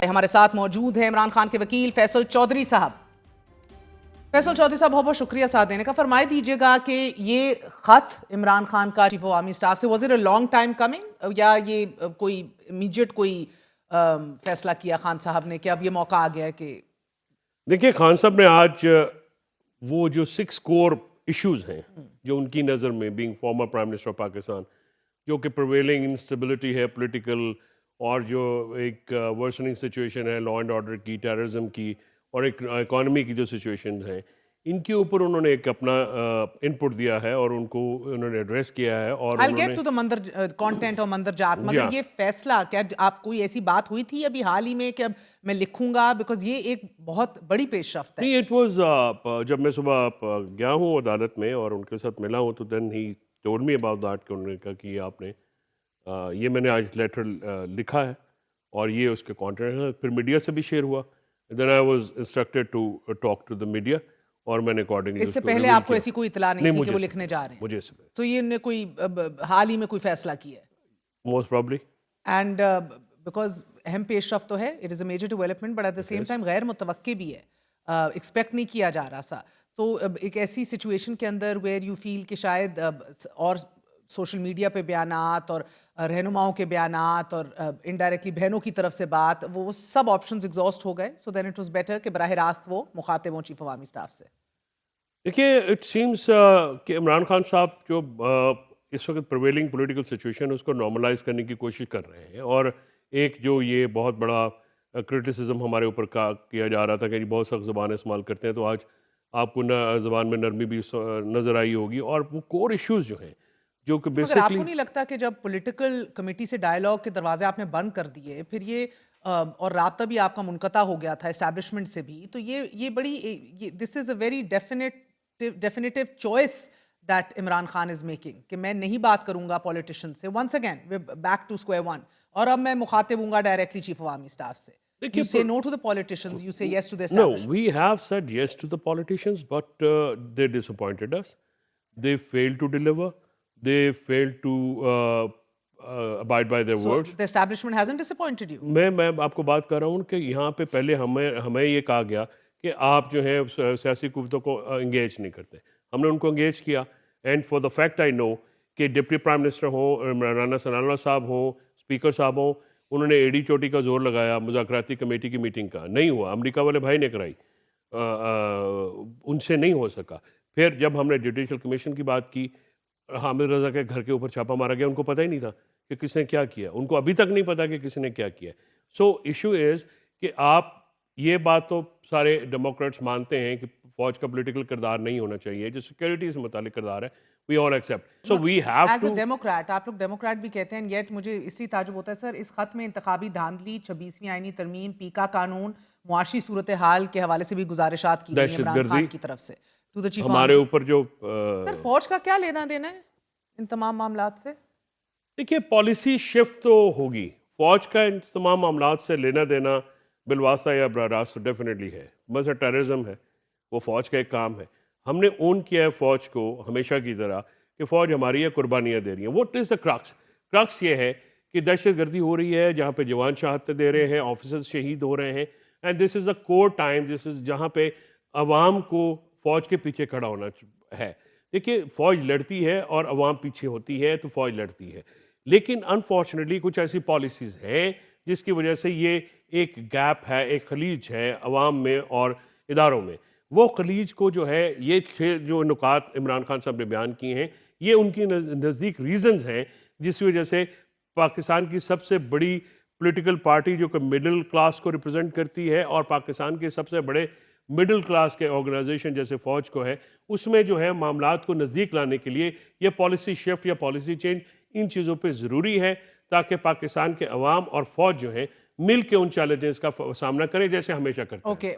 हमारे साथ मौजूद है इमरान खान के वकील फैसल चौधरी साहब। फैसल चौधरी साहब, बहुत बहुत शुक्रिया साथ देने का। फरमाई दीजिएगा कि ये खत इमरान खान का चीफ ऑफ आर्मी स्टाफ से, was it a long time coming या ये कोई इमीडिएट कोई फैसला किया खान साहब ने कि अब ये मौका आ गया है कि? देखिए, खान साहब ने आज वो जो 6 कोर इश्यूज हैं जो उनकी नज़र में, being former prime minister of Pakistan, जो कि प्रिवेलिंग इंस्टेबिलिटी है पॉलिटिकल, और जो एक वर्सनिंग सिचुएशन है लॉ एंड ऑर्डर की, टेररिज्म की, और एक इकॉनमी की जो सिचुएशन है, इनके ऊपर उन्होंने एक अपना इनपुट दिया है और उनको उन्होंने एड्रेस किया है। और I'll get to the मंदर कंटेंट और मंदरजात, मगर ये फैसला क्या आप कोई ऐसी बात हुई थी अभी हाल ही में कि अब मैं लिखूंगा, बिकॉज ये एक बहुत बड़ी पेशरफ्त है? नहीं, इट वाज जब मैं सुबह गया हूँ अदालत में और उनके साथ मिला हूँ, तो then he told me about that कि उन्होंने कहा कि ये आपने ये मैंने आज लेटर लिखा है और ये उसके कॉन्टेंट है। फिर मीडिया से भी शेयर हुआ। Then I was instructed to talk to the media और मैंने अकॉर्डिंगली इससे पहले आपको ऐसी कोई इतला नहीं थी कि वो लिखने जा रहे हैं? मुझे इससे तो ये ने कोई हाल ही में कोई फैसला किया है? Most probably. एंड बिकॉज अहम पेशरफ्त तो है, it is a major development, but at the same time गैर मुतवक्की भी है, एक्सपेक्ट नहीं किया जा रहा सा। तो एक ऐसी सिचुएशन के अंदर वेयर यू फील कि शायद और सोशल मीडिया पे बयानात और रहनुमाओं के बयानात और इनडायरेक्टली बहनों की तरफ से बात, वो सब ऑप्शंस एग्जॉस्ट हो गए, so then it was better कि बराह रास्त वो मुखातिब हों चीफ ऑफ आर्मी स्टाफ से। देखिए, इट सीम्स कि इमरान खान साहब जो इस वक्त प्रिवेलिंग पॉलिटिकल सिचुएशन है उसको नॉर्मलाइज करने की कोशिश कर रहे हैं। और एक जो ये बहुत बड़ा क्रिटिसिज्म हमारे ऊपर का किया जा रहा था कि बहुत सख्त ज़बान इस्तेमाल करते हैं, तो आज आपको न ज़बान में नरमी भी नज़र आई होगी। और वो कोर इश्यूज जो हैं, जो कि मगर आपको बेसिकली नहीं लगता कि जब पॉलिटिकल कमेटी से डायलॉग के दरवाजे आपने बंद कर दिए, फिर ये और राब्ता भी आपका मुनक़ता हो गया था एस्टैब्लिशमेंट से भी, तो ये बड़ी this is a very definitive choice that Imran Khan is making कि मैं नहीं बात करूंगा पॉलिटिशियन से, once again way back to square one, और अब मैं मुखातिब हूंगा directly chief of army staff से। You say no to the politicians, you say yes to the No, establishment. we have said yes to the politicians, but they disappointed us. They failed to deliver. They failed to abide by their So words. the establishment hasn't disappointed you? मैं आपको बात कर रहा हूँ कि यहाँ पे पहले हमें ये कहा गया कि आप जो है सियासी कुव्वतों को इंगेज नहीं करते। हमने उनको इंगेज किया, and for the fact I know कि डिप्टी प्राइम मिनिस्टर हों, राना सनाउल्लाह साहब हों, स्पीकर साहब हों, उन्होंने एड़ी चोटी का जोर लगाया मुज़ाकराती कमेटी की मीटिंग का, नहीं हुआ। अमेरिका वाले भाई ने कराई, उनसे नहीं हो सका। फिर जब हमने जुडिशल कमीशन की बात की, हामिद रज़ा के घर के ऊपर छापा मारा गया, उनको पता ही नहीं था कि किसने क्या किया, उनको अभी तक नहीं पता कि किसने क्या किया। सो इशू इज़ कि आप ये बात तो सारे डेमोक्रेट्स मानते हैं कि फ़ौज का पॉलिटिकल किरदार नहीं होना चाहिए, जो सिक्योरिटी से मुतालिक किरदार है, we all accept. So we have as to. A democrat, आप लोग डेमोक्रेट भी कहते हैं, येट मुझे इसलिए ताजुब होता है सर, इस खत में इंतखाबी धांधली, 26वीं आईनी तरमीम, पीका कानून, मुआशी सूरत हाल के हवाले से भी गुजारिशात की गई हैं इमरान खान की तरफ से टू द चीफ। हमारे ऊपर जो सर फौज का क्या लेना देना है इन तमाम मामलात से? देखिए, पॉलिसी शिफ्ट तो होगी, फौज का इन तमाम मामलात से लेना देना बिलवास्ता या बराह रास्त डेफिनेटली है। मसला टेररिज्म है, वो फौज का एक काम है। हमने ओन किया है फौज को हमेशा की तरह कि फौज हमारी है, कुर्बानियाँ दे रही हैं। What is the crux? Crux ये है कि दहशत गर्दी हो रही है, जहाँ पे जवान शहादत दे रहे हैं, ऑफिसर्स शहीद हो रहे हैं, and this is the core time, this is जहाँ पे अवाम को फौज के पीछे खड़ा होना है। देखिए, फौज लड़ती है और अवाम पीछे होती है, तो फौज लड़ती है। लेकिन अनफॉर्चुनेटली कुछ ऐसी पॉलिसीज़ हैं जिसकी वजह से ये एक गैप है, एक खलीज है अवाम में और इदारों में। वो खलीज को जो है, ये 6 जो नुकात इमरान खान साहब ने बयान किए हैं, ये उनकी नज़दीक रीज़न्स हैं जिस वजह से पाकिस्तान की सबसे बड़ी पॉलिटिकल पार्टी जो कि मिडिल क्लास को रिप्रेजेंट करती है, और पाकिस्तान के सबसे बड़े मिडिल क्लास के ऑर्गेनाइजेशन जैसे फ़ौज को है, उसमें जो है मामलात को नज़दीक लाने के लिए ये पॉलिसी शिफ्ट या पॉलिसी चेंज इन चीज़ों पे ज़रूरी है, ताकि पाकिस्तान के अवाम और फ़ौज जो है मिल के उन चैलेंजेस का सामना करें जैसे हमेशा करते हैं। ओके,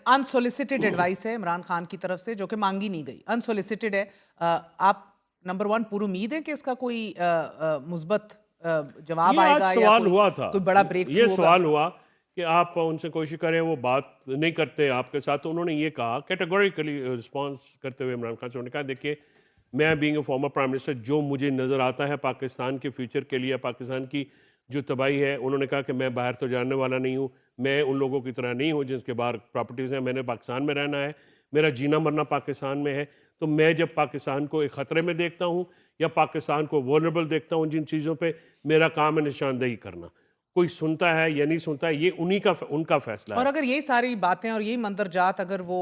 अनसोलिसिटेड एडवाइस है इमरान खान की तरफ से जो कि मांगी नहीं गई, अनसोलिसिटेड है। आप नंबर 1 पूरी उम्मीद है कि इसका कोई मुस्बत जवाब ये आज आएगा या सवाल हुआ था, कोई बड़ा ब्रेक ये सवाल हुआ कि आप उनसे कोशिश करें, वो बात नहीं करते आपके साथ। तो उन्होंने ये कहा कैटेगोरिकली रिस्पॉन्स करते हुए इमरान खान से, उन्होंने कहा देखिए, मैं being a former prime minister, जो मुझे नज़र आता है पाकिस्तान के फ्यूचर के लिए, पाकिस्तान की जो तबाही है, उन्होंने कहा कि मैं बाहर तो जाने वाला नहीं हूँ, मैं उन लोगों की तरह नहीं हूँ जिनके बाहर प्रॉपर्टीज़ हैं, मैंने पाकिस्तान में रहना है, मेरा जीना मरना पाकिस्तान में है। तो मैं जब पाकिस्तान को एक ख़तरे में देखता हूँ या पाकिस्तान को वल्नरेबल देखता हूँ जिन चीज़ों पे, मेरा काम है निशानदेही करना। कोई सुनता है या नहीं सुनता है, ये उनका फैसला और है। अगर यही सारी बातें और यही मंदरजात अगर वो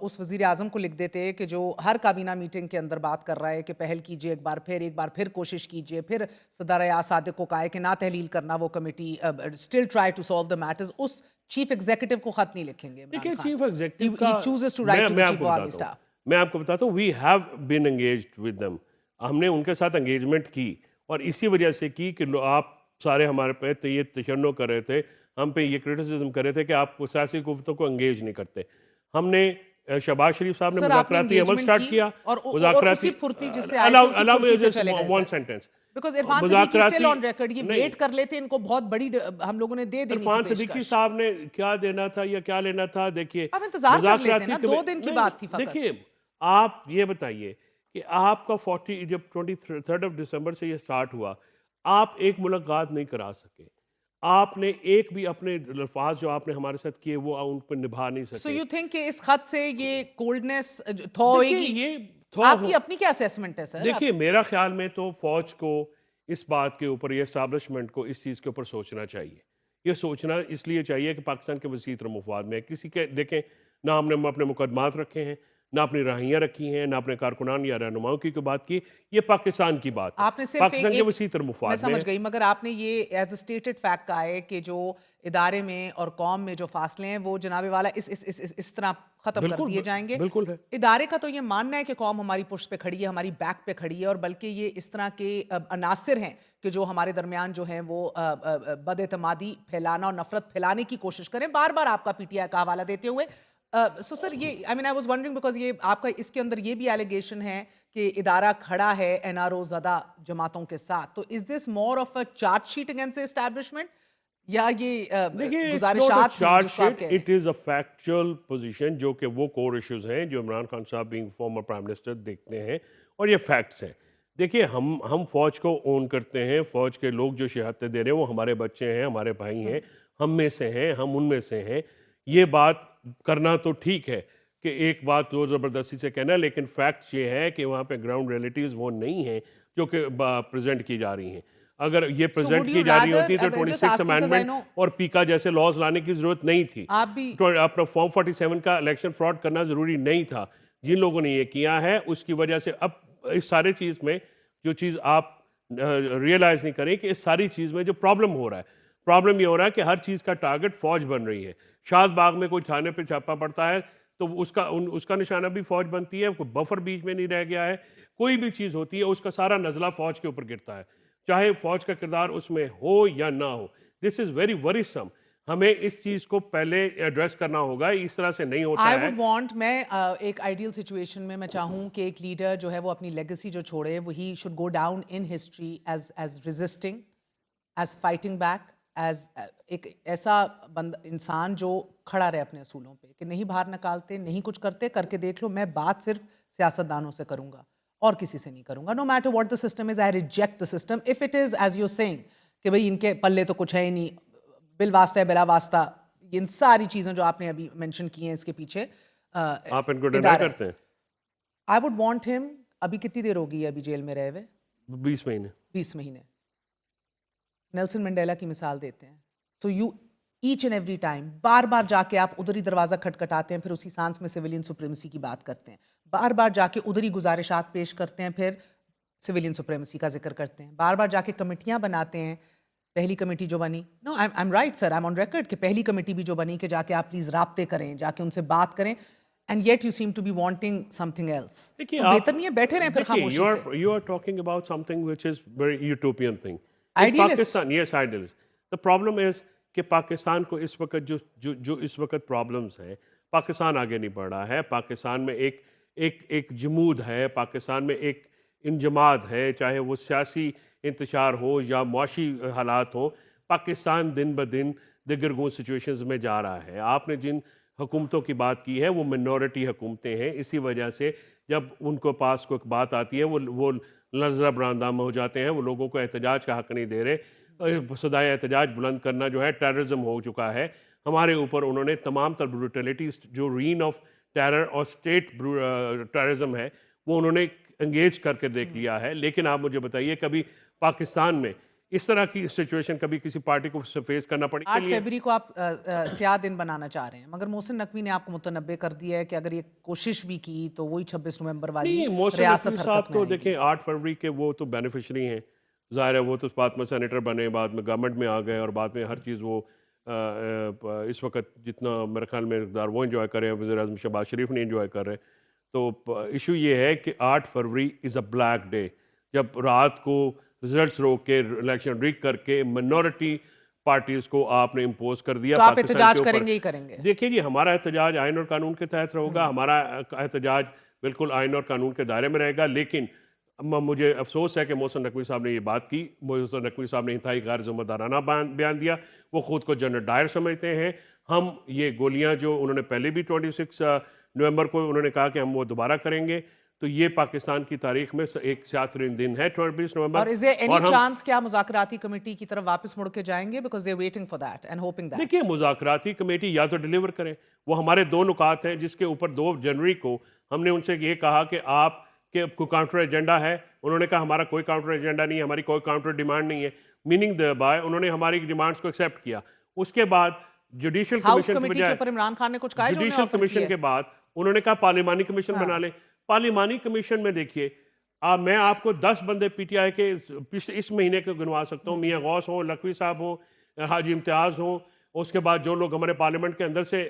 उस वजीर आजम को लिख देते कि जो हर काबीना मीटिंग के अंदर बात कर रहा है कि पहल कीजिए, एक बार फिर कोशिश कीजिए, फिर सदर या सादिक को कहा है कि ना तहलील करना वो committee, still try to solve the matters, उस चीफ एग्जीक्यूटिव को खत नहीं लिखेंगे देखिए, इमरान खान। चीफ एग्जीक्यूटिव का he chooses to write to the chief of army staff. मैं आपको बताता हूँ, we have been engaged with them. हमने उनके साथ एंगेजमेंट की और इसी वजह से की कि आप सारे हमारे पे तो ये तशन्नो कर रहे थे, हम पे ये क्रिटिसिज्म कर रहे थे कि आप सियासी कुव्वतों को एंगेज नहीं करते। हमने शहबाज शरीफ साहब ने सर, आपने मुज़ाकराती अमल engagement स्टार्ट की किया। और उसी फुर्ती जिससे आए थे, उसी फुर्ती से चले गए one sir. Sentence. Because Irfan Siddiqui still on record, ये वेट कर लेते, इनको बहुत बड़ी हम लोगों ने दे देनी थी इरफान सिद्दीकी पेशकश। साहब ने क्या देना था या क्या लेना था, देखिए आप इंतजार कर लेते ना, 2 दिन की नहीं, बात थी फकत। देखिए, आप ये बताइए कि आपका 40 जब 23 ऑफ दिसंबर से ये स्टार्ट हुआ, आप एक मुलाकात नहीं करा सके, आपने एक भी अपने अल्फाज जो आपने हमारे साथ किए वो उन पर निभा नहीं सो सके। यू थिंक कि इस खत से ये कोल्डनेस थो देखिए, होएगी? ये थोड़ा आपकी अपनी क्या असेसमेंट है सर? देखिए, मेरा ख्याल में तो फौज को इस बात के ऊपर या एस्टैब्लिशमेंट को इस चीज़ के ऊपर सोचना चाहिए। ये सोचना इसलिए चाहिए कि पाकिस्तान के वसी तर मफाद में है। किसी के देखें, ना हमने अपने मुकदमात रखे हैं, ना अपनी राहियाँ रखी हैं, ना अपने कारकुनान या रहनुमाओं की कोई बात की। ये पाकिस्तान की बात है, आपने सिर्फ पाकिस्तान के वसी तर मैं मफाद में समझ है। गई, मगर आपने ये एज अ स्टेटेड फैक्ट कहा है कि जो इदारे में और कौम में जो फासले हैं वो जनाबे वाला इस तरह खत्म कर बिल्कुल, दिए जाएंगे। बिल्कुल है। इदारे का तो ये मानना है कि कौम हमारी पुष्ट पे खड़ी है, हमारी बैक पे खड़ी है, और बल्कि ये इस तरह के अनासिर हैं कि जो हमारे दरमियान जो हैं वो बदएतमादी फैलाना और नफरत फैलाने की कोशिश करें, बार बार आपका पीटीआई का हवाला देते हुए। सो सर, ये I mean I was wondering because ये आपका इसके अंदर ये भी एलिगेशन है कि इदारा खड़ा है एनआरओ ज़दा जमातों के साथ, तो is this more of a chargesheet against the establishment या ये देखिए, गुजारिशात हैं जिसको आप कह रहे हैं? It is a factual position, जो कि वो कोर इश्यूज हैं जो इमरान खान साहब बीइंग फॉर्मर प्राइम मिनिस्टर देखते हैं, और ये फैक्ट्स हैं। देखिए, हम फौज को ओन करते हैं, फौज के लोग जो शहादतें दे रहे हैं वो हमारे बच्चे हैं, हमारे भाई हैं, हम में से हैं, हम उनमें से हैं। ये बात करना तो ठीक है कि एक बात जो ज़बरदस्ती से कहना है, लेकिन फैक्ट्स ये है कि वहाँ पे ग्राउंड रियलिटीज़ वो नहीं हैं जो कि प्रेजेंट की जा रही हैं। अगर ये प्रेजेंट would की you जा रही rather- होती तो I'm just 26 asking 'cause I amendment know- और पीका जैसे लॉज लाने की जरूरत नहीं थी। आप भी अपना फॉर्म 47 का इलेक्शन फ्रॉड करना जरूरी नहीं था। जिन लोगों ने ये किया है उसकी वजह से अब इस सारी चीज़ में जो चीज़ आप रियलाइज़ नहीं करें कि इस सारी चीज़ में जो प्रॉब्लम हो रहा है, प्रॉब्लम ये हो रहा है कि हर चीज़ का टारगेट फौज बन रही है। शाद बाग में कोई थाने पे छापा पड़ता है तो उसका निशाना भी फौज बनती है, कोई बफर बीच में नहीं रह गया है। कोई भी चीज़ होती है उसका सारा नज़ला फौज के ऊपर गिरता है, चाहे फौज का किरदार उसमें हो या ना हो। This is very worrisome. हमें इस चीज़ को पहले एड्रेस करना होगा, इस तरह से नहीं होता आई है। वुड वांट, मैं एक आइडियल सिचुएशन में मैं चाहूँ कि एक लीडर जो है वो अपनी लेगेसी जो छोड़े, वो he should go down in history as resisting, as fighting back, as एक ऐसा इंसान जो खड़ा रहे अपने असूलों पे, कि नहीं बाहर निकालते, नहीं कुछ करते, करके देख लो, मैं बात सिर्फ सियासतदानों से करूंगा और किसी से नहीं करूंगा। No matter what the system is, I reject the system if it is as you saying कि भाई इनके पल्ले तो कुछ है ही नहीं, बिल वास्ता है बिला वास्ता, इन सारी चीज़ें जो आपने अभी मेंशन की हैं इसके पीछे आप इनको डिनाई इदारा है। करते हैं। आई वुड वांट हिम, अभी कितनी देर होगी अभी जेल में रहे हुए? 20 महीने। 20 महीने। नेल्सन मंडेला की मिसाल देते हैं। So you each and every time बार बार जाके आप उधर ही दरवाज़ा खटखटाते हैं, फिर उसी सांस में सिविलियन सुप्रीमेसी की बात करते हैं, बार बार जाके उधर ही गुजारिशात पेश करते हैं, फिर सिविलियन सुप्रीमेसी का जिक्र करते हैं, बार बार जाके कमेटियां बनाते हैं। पहली कमेटी जो बनी, no I am right sir, I am on record कि पहली कमेटी भी जो बनी कि जाके आप प्लीज राब्ते करें, जाके उनसे बात करें, and yet you seem to be wanting something else. देखिए, तो बेहतर नहीं है बैठे रहें फिर खामोशी से? you are talking about something which is very utopian thing. Idealist. Pakistan, yes, idealist. The problem is कि पाकिस्तान को इस वक्त जो इस वक्त प्रॉब्लम्स हैं, पाकिस्तान आगे नहीं बढ़ रहा है। पाकिस्तान में एक जमूद है, पाकिस्तान में एक इंजमाद है, चाहे वो सियासी इंतशार हो या मुआशी हालात हो। पाकिस्तान दिन ब दिन दिगरगूं सिचुएशंस में जा रहा है। आपने जिन हुकूमतों की बात की है वो मिनॉरिटी हुकूमतें हैं, इसी वजह से जब उनको पास कोई बात आती है वो नजरा बरामदाम हो जाते हैं, वो लोगों को एहतजाज का हक नहीं दे रहे। सदाए एहतजाज बुलंद करना जो है टेररिज्म हो चुका है हमारे ऊपर। उन्होंने तमाम तर ब्रूटलिटी जो रीन ऑफ टेरर और स्टेट टेररिज्म है वो उन्होंने एंगेज करके देख लिया है। लेकिन आप मुझे बताइए कभी पाकिस्तान में इस तरह की सिचुएशन कभी किसी पार्टी को फेस करना पड़ी? 8 फरवरी को आप स्याह दिन बनाना चाह रहे हैं, मगर मोहसिन नकवी ने आपको मुतनब्बे कर दिया है कि अगर ये कोशिश भी की तो वही 26 नवंबर वाली नहीं, मोहसिन रियासत नकवी हरकत साहब में तो आएगी। देखें 8 फरवरी के वो तो बेनिफिशरी हैं, ज़ाहिर है वो तो बाद में सेनेटर बने, बाद में गवर्नमेंट में आ गए और बाद में हर चीज़ वो इस वक्त जितना मेरे ख्याल में इक़्तिदार वो इन्जॉय कर रहे हैं, वज़ीर आज़म शहबाज शरीफ नहीं इन्जॉय कर रहे। तो इशू ये है कि 8 फरवरी इज़ अ ब्लैक डे, जब रात को रिजल्ट्स रोक के इलेक्शन रिग करके मिनॉरिटी पार्टीज को आपने इम्पोज कर दिया। तो आप पाकिस्तान एहतजाज के ऊपर। करेंगे ही करेंगे? देखिए जी, हमारा एहतजाज आइन और कानून के तहत होगा, हमारा एहतजाज बिल्कुल आइन और कानून के दायरे में रहेगा। लेकिन मुझे अफसोस है कि मोहसिन नकवी साहब ने ये बात की। मोहसिन नकवी साहब ने इंतहाई गैर जिम्मेदाराना बयान दिया। वो खुद को जनरल डायर समझते हैं। हम ये गोलियां जो उन्होंने पहले भी 26 नवंबर को उन्होंने कहा कि हम वो दोबारा करेंगे, तो ये पाकिस्तान की तारीख में एक सियातरीन दिन है 26 नवंबर। और इज देयर एनी चांस कि आप मुज़ाकराती कमेटी की तरफ वापस मुड़ के जाएंगे, because they are waiting for that and hoping that? देखिए, मुज़ाकराती कमेटी या तो डिलीवर करें, वो हमारे दो नुकात हैं जिसके ऊपर 2 जनवरी को हमने उनसे ये कहा कि आप के कोई काउंटर एजेंडा है। उन्होंने कहा हमारा कोई काउंटर एजेंडा नहीं है, हमारी कोई काउंटर डिमांड नहीं है, मीनिंग द बाय उन्होंने हमारी डिमांड्स को एक्सेप्ट किया। उसके बाद जुडिशियल हाउस कमीशन कमेटी के ऊपर इमरान खान ने कुछ कहा है जो उन्हें जुडिशियल ऑफर कमीशन किया के है? बाद उन्होंने कहा पार्लिमानी कमीशन बना लें। पार्लिमानी कमीशन में देखिए, मैं आपको 10 बंदे पीटीआई के इस महीने के गिनवा सकता हूँ। मियाँ गौस हो, लकवी साहब हो, हाजी इम्तियाज हो, उसके बाद जो लोग हमारे पार्लियामेंट के अंदर से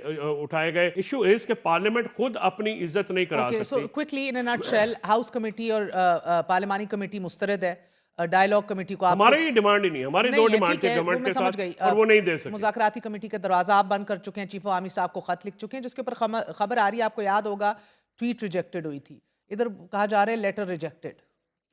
उठाए गए। इशू इज कि पार्लियामेंट खुद अपनी इज्जत नहीं करा Okay, so सकती। quickly in a nutshell, house committee और पार्लिमानी कमेटी मुस्तरद है, डायलॉग कमेटी को आप हमारी ये डिमांड ही नहीं, हमारी नहीं 2 है, डिमांड ठीक थे है, वो गवर्नमेंट मैं के समझ साथ गई। और वो नहीं दे सके। मुज़ाकराती कमेटी का दरवाजा आप बंद कर चुके हैं, चीफ ऑफ आर्मी साहब को खत लिख चुके हैं जिसके ऊपर खबर आ रही है, आपको याद होगा ट्वीट रिजेक्टेड हुई थी, इधर कहा जा रहा है लेटर रिजेक्टेड।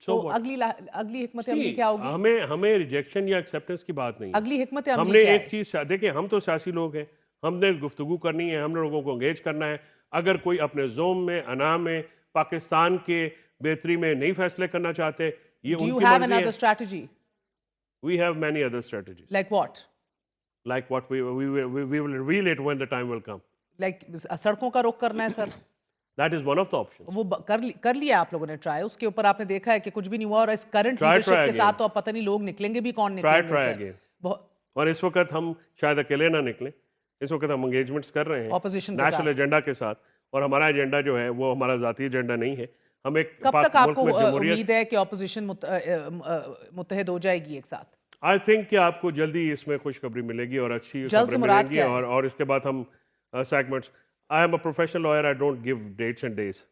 तो अगली हिकमत अमली क्या होगी? हमें रिजेक्शन या एक्सेप्टेंस की बात नहीं है। अगली हिकमत अमली हमने क्या एक है? चीज देखिए, हम तो सियासी लोग हैं, हमने गुफ्तगू करनी है, हमने लोगों को एंगेज करना है। अगर कोई अपने जोम में, अना में, पाकिस्तान के बेहतरी में नहीं फैसले करना चाहते, ये Do you उनकी have मर्जी another है। strategy? We have many other strategies. Like what? Like what we will reveal it when the time will come. Like सड़कों का रुख करना है sir? That is one of the options. वो कर लिया आप लोगों ने ट्राई, उसके ऊपर आपने देखा है कि कुछ भी नहीं हुआ, और इस करंट Try लीडरशिप के again. साथ तो अब पता नहीं लोग निकलेंगे भी कौन Try निकलेंगे सर। again. बहुत और इस वक्त हम शायद अकेले ना निकलें। इस वक्त हम एंगेजमेंट्स कर रहे हैं Opposition के नेशनल साथ। एजेंडा के साथ, और हमारा एजेंडा जो है वो हमारा जाती एजेंडा नहीं है। हम एक कब तक मुल्क आपको में जमहूरियत, उम्मीद है कि ऑपोजिशन मुत्तहद हो जाएगी एक साथ? आई थिंक कि आपको जल्दी इसमें खुशखबरी मिलेगी और अच्छी जल्द से खबरें मुराद मिलेंगी। क्या है? और इसके बाद हम segments, I am a professional lawyer, I don't give dates and days.